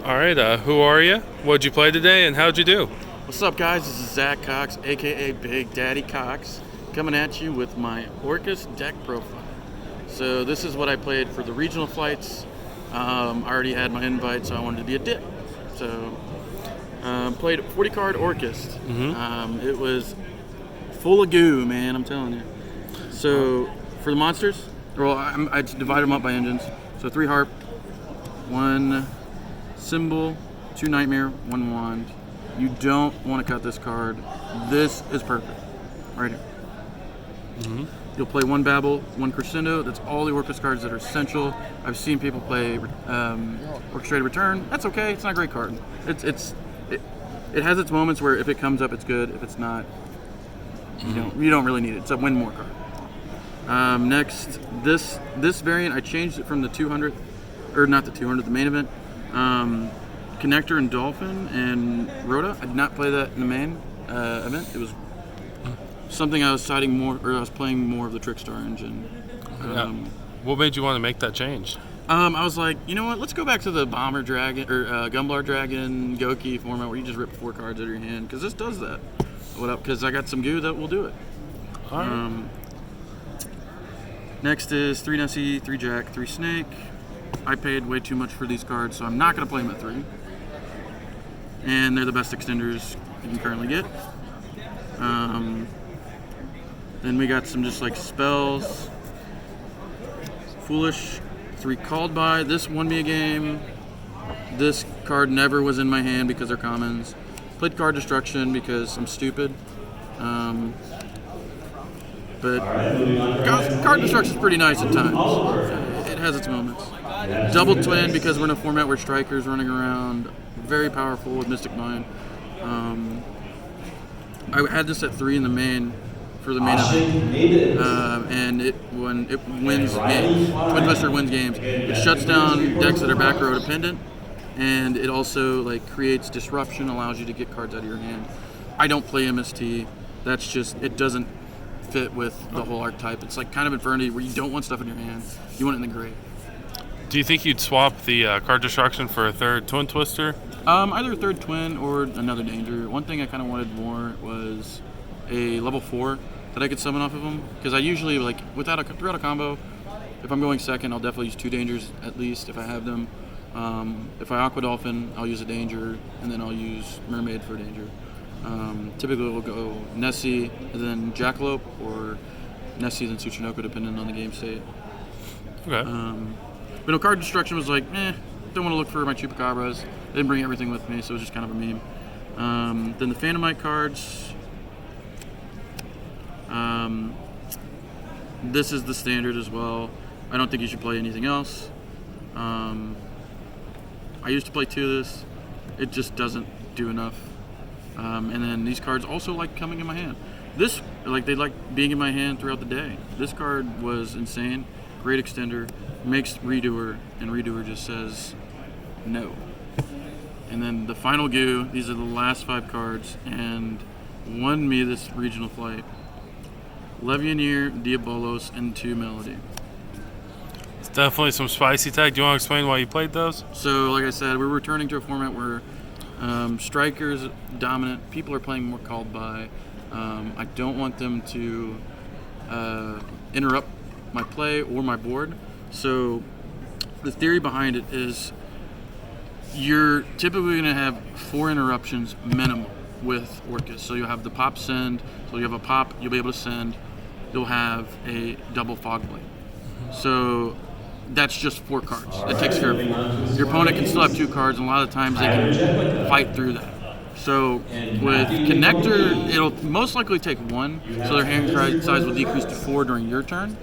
All right, who are you? What'd you play today, and how'd you do? What's up, guys? This is Zach Cox, aka Big Daddy Cox, coming at you with my Orcust deck profile. So this is what I played for the regional flights. I already had my invite, so I wanted to be a dick. So played 40 card Orcust. It was full of goo, man. I'm telling you. So for the monsters, I divided them up by engines. So 3 harp, 1 symbol, 2 nightmare, 1 wand. You don't want to cut this card. This is perfect, right here. You'll play 1 babble, 1 crescendo. That's all the Orcust cards that are essential. I've seen people play orchestrated return. That's okay. It's not a great card. It has its moments where if it comes up, it's good. If it's not, you don't really need it. It's a win more card. Next, this variant, I changed it from the 200, or not the 200, the main event. Connector and Dolphin and Rhoda. I did not play that in the main event. It was something I was siding more, or I was playing more of the Trickstar engine. What made you want to make that change? I was like, you know what? Let's go back to the Bomber Dragon or Gumblar Dragon Goki format where you just rip 4 cards out of your hand, because this does that. What up? Because I got some goo that will do it. All right. Next is 3 Nessie, 3 Jack, 3 Snake. I paid way too much for these cards, so I'm not going to play them at 3. And they're the best extenders you can currently get. Then we got some just like spells. Foolish, 3 called by. This won me a game. This card never was in my hand because they're commons. Played card destruction because I'm stupid. But card destruction is pretty nice at times. It has its moments. Double twin because we're in a format where Striker's running around. Very powerful with Mystic Mind. I had this at 3 in the main for the main event, and when it wins games, Twin Twister wins games. It shuts down decks that are back row dependent, and it also creates disruption, allows you to get cards out of your hand. I don't play MST. That's just, it doesn't fit with the whole archetype. It's like kind of Infernity where you don't want stuff in your hand. You want it in the grave. Do you think you'd swap the card destruction for a 3rd Twin Twister? Either a 3rd twin or another danger. One thing I kind of wanted more was a level 4 that I could summon off of them. Because I usually, throughout a combo, if I'm going 2nd, I'll definitely use 2 dangers at least if I have them. If I Aqua Dolphin, I'll use a danger, and then I'll use Mermaid for a danger. Typically we'll go Nessie, and then Jackalope, or Nessie, then Tsuchinoko, depending on the game state. Okay. But no, card destruction was like, don't want to look for my Chupacabras. They didn't bring everything with me, so it was just kind of a meme. Then the Phantomite cards. This is the standard as well. I don't think you should play anything else. I used to play 2 of this. It just doesn't do enough. And then these cards also like coming in my hand. This, they like being in my hand throughout the day. This card was insane. Great extender. Makes Redoer, and Redoer just says no. And then the final goo, these are the last 5 cards, and won me this regional flight. Levianeer, Diabolos, and 2 Melody. It's definitely some spicy tech. Do you want to explain why you played those? So, like I said, we're returning to a format where Striker's dominant. People are playing more called by. I don't want them to interrupt my play or my board. So the theory behind it is you're typically going to have 4 interruptions minimum with Orcust. So you'll have the pop send. So you have a pop, you'll be able to send. You'll have a double fog blade. So that's just 4 cards. That takes care of it. Your opponent can still have 2 cards, and a lot of times they can fight through that. So with Connector, it'll most likely take 1, so their hand size will decrease to 4 during your turn.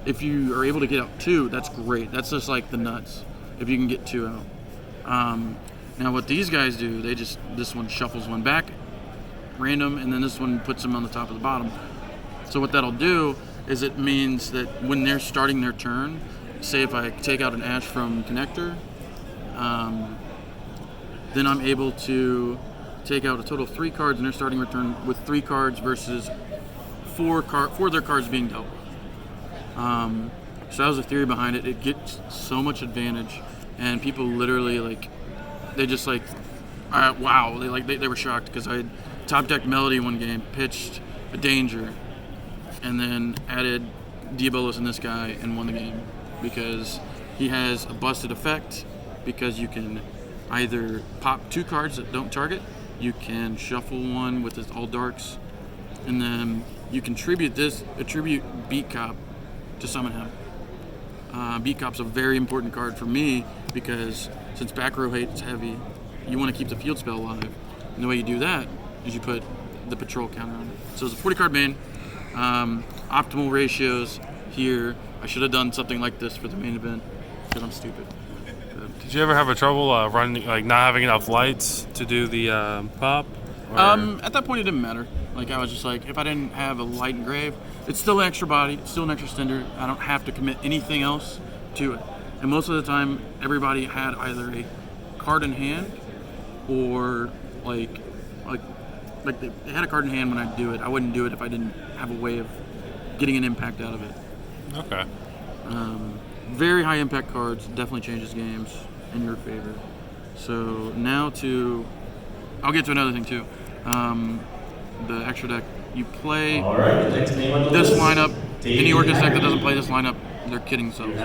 If you are able to get out 2, that's great. That's just like the nuts, if you can get 2 out. Now what these guys do, this one shuffles 1 back, random, and then this one puts them on the top of the bottom. So what that'll do is it means that when they're starting their turn, say if I take out an Ash from Connector, then I'm able to take out a total of 3 cards in their starting return with 3 cards versus 4 of their cards being doubled. So that was the theory behind it. It gets so much advantage and people literally like they just like wow, they were shocked because I had top deck Melody one game, pitched a Danger, and then added Diabolos in this guy and won the game because he has a busted effect because you can either pop 2 cards that don't target, you can shuffle one with his all darks, and then you can attribute Beat Cop to summon him. Beat Cop's a very important card for me because since back row hate's heavy, you want to keep the field spell alive. And the way you do that is you put the patrol counter on it. So it's a 40 card main. Optimal ratios here. I should have done something like this for the main event because I'm stupid. Did you ever have a trouble running, like not having enough lights to do the pop? Or? At that point, it didn't matter. Like I was just like, if I didn't have a light engrave, it's still an extra body, it's still an extra stender. I don't have to commit anything else to it. And most of the time, everybody had either a card in hand or like they had a card in hand when I'd do it. I wouldn't do it if I didn't have a way of getting an impact out of it. Okay. Very high impact cards definitely changes games in your favor. So now I'll get to another thing too. The extra deck, you play this lineup. Any Orcust deck that doesn't play this lineup, they're killing themselves.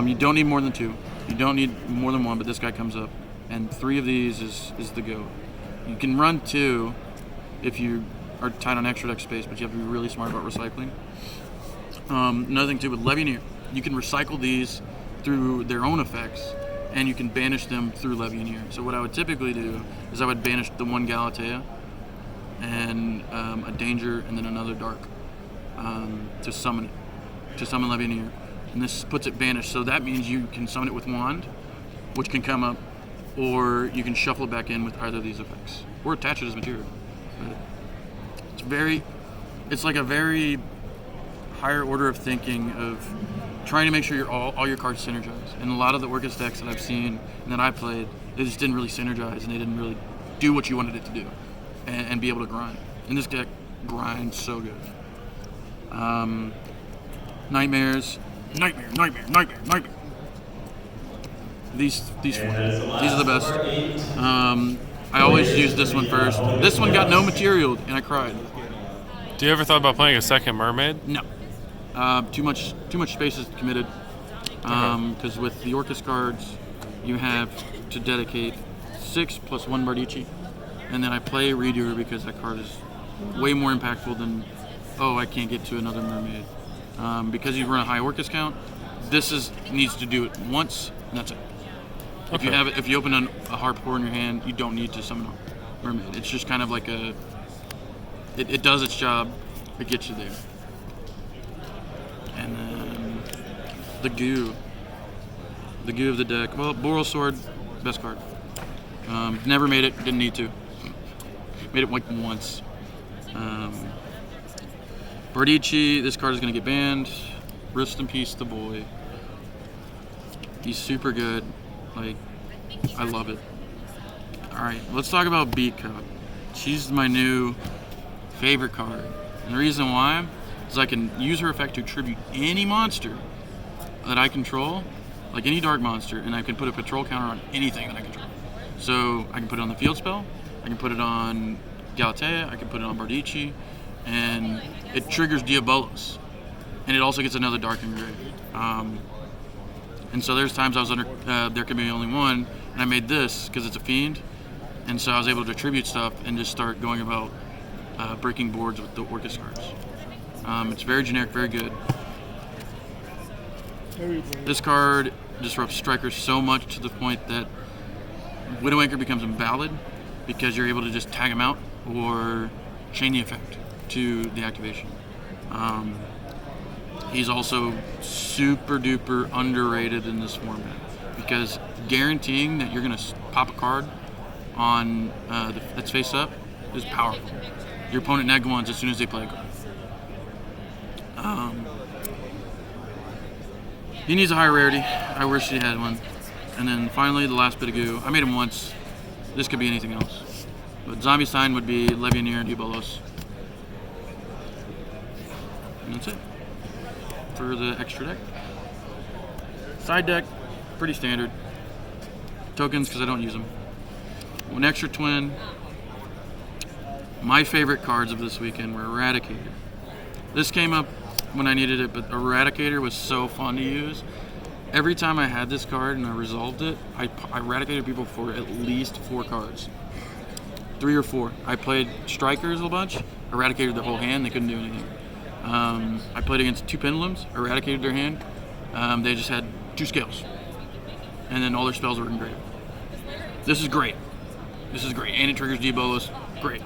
You don't need more than 2. You don't need more than 1, but this guy comes up. And 3 of these is the go. You can run 2 if you are tight on extra deck space, but you have to be really smart about recycling. Another thing too with Levianeer, you can recycle these through their own effects, and you can banish them through Levianeer. So what I would typically do is I would banish the 1 Galatea and a Danger and then another Dark to summon Levianeer. And this puts it banished, so that means you can summon it with Wand, which can come up, or you can shuffle it back in with either of these effects, or attach it as material. But it's like a very higher order of thinking of trying to make sure all your cards synergize. And a lot of the Orcust decks that I've seen and that I played, they just didn't really synergize and they didn't really do what you wanted it to do and be able to grind. And this deck grinds so good. Nightmare. These 4. These are the best. I always use this one first. This one got no material and I cried. Do you ever thought about playing a second Mermaid? No. Too much space is committed. Because with the Orcust cards, you have to dedicate 6 plus 1 Bardici, and then I play Redoer because that card is way more impactful than I can't get to another Mermaid. Because you run a high Orcust count, this needs to do it once, and that's it. Okay. If you open a Harpcore in your hand, you don't need to summon a Mermaid. It's just kind of like it does its job, it gets you there. And then the goo of the deck. Well, Boral Sword, best card. Never made it, didn't need to. Made it like once. Bardici, this card is going to get banned. Rest in peace, the boy. He's super good. Like, I love it. Alright, let's talk about Beat Cop. She's my new favorite card. And the reason why is I can use her effect to tribute any monster that I control, like any dark monster, and I can put a patrol counter on anything that I control. So I can put it on the field spell, I can put it on Galatea, I can put it on Bardici, and it triggers Diabolos. And it also gets another dark engrave. And so there's times I was under There Can Be Only One, and I made this because it's a fiend, and so I was able to tribute stuff and just start going about breaking boards with the Orcust cards. It's very generic, very good. This card disrupts strikers so much to the point that Widowmaker becomes invalid because you're able to just tag him out or chain the effect to the activation. He's also super duper underrated in this format because guaranteeing that you're going to pop a card on that's face up is powerful. Your opponent neg ones as soon as they play a card. He needs a higher rarity. I wish he had one. And then finally, the last bit of goo. I made him once. This could be anything else. But Zombie Sign would be Levianeer and Diabolos. And that's it for the extra deck. Side deck, pretty standard. Tokens because I don't use them. One extra twin. My favorite cards of this weekend were Eradicator. This came up when I needed it, but Eradicator was so fun to use. Every time I had this card and I resolved it, I eradicated people for at least 4 cards. 3 or 4. I played Strikers a bunch, eradicated their whole hand, they couldn't do anything. I played against 2 Pendulums, eradicated their hand. They just had 2 Scales. And then all their spells were engraved. This is great. This is great. And it triggers D-Bolas. Great.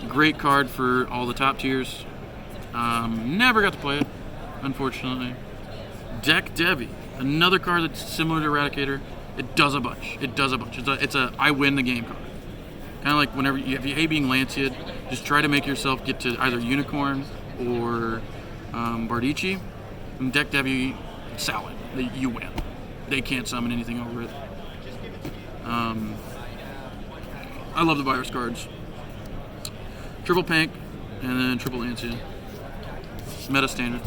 Great card for all the top tiers. Never got to play it, unfortunately. Deck Devi. Another card that's similar to Eradicator. It does a bunch. It's a I win the game card. Kind of like whenever if you hate being Lanciad, just try to make yourself get to either Unicorn or Bardici. And Deck Devi, salad. You win. They can't summon anything over it. I love the virus cards. Triple Pink, and then triple Lanciad. Meta standard.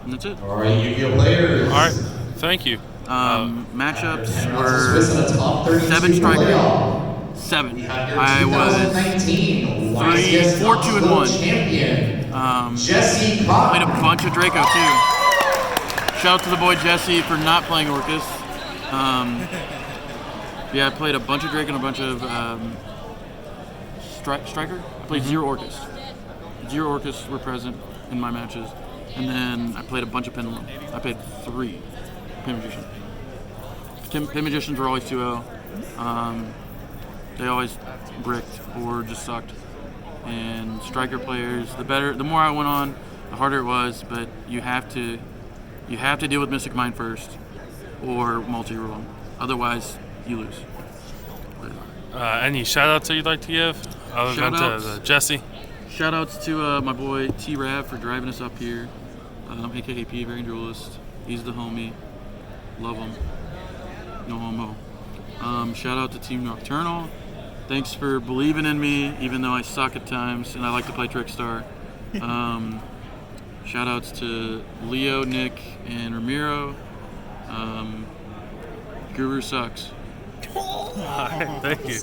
And that's it. All right, Yu-Gi-Oh players. All right, thank you. Matchups were 7 Striker. 7. I was 4, 2, and 1. Played a bunch of Draco too. Shout out to the boy Jesse for not playing Orcust. Yeah, I played a bunch of Draco and a bunch of Striker. I played 0 Orcust. 0 Orcust were present in my matches. And then I played a bunch of Pendulum. I played 3 Pin Magician. Pin Magicians were always 2-0. They always bricked or just sucked. And Striker players, the more I went on, the harder it was. But you have to deal with Mystic Mind first, or multi-rule. Otherwise, you lose. Any shout-outs that you'd like to give, other than to Jesse? Shout-outs to my boy T-Rav for driving us up here, aka P, Variant Duelist. He's the homie. Love him. No homo. Shout-out to Team Nocturnal. Thanks for believing in me, even though I suck at times, and I like to play Trickstar. Shout-outs to Leo, Nick, and Ramiro. Guru sucks. All right, thank you.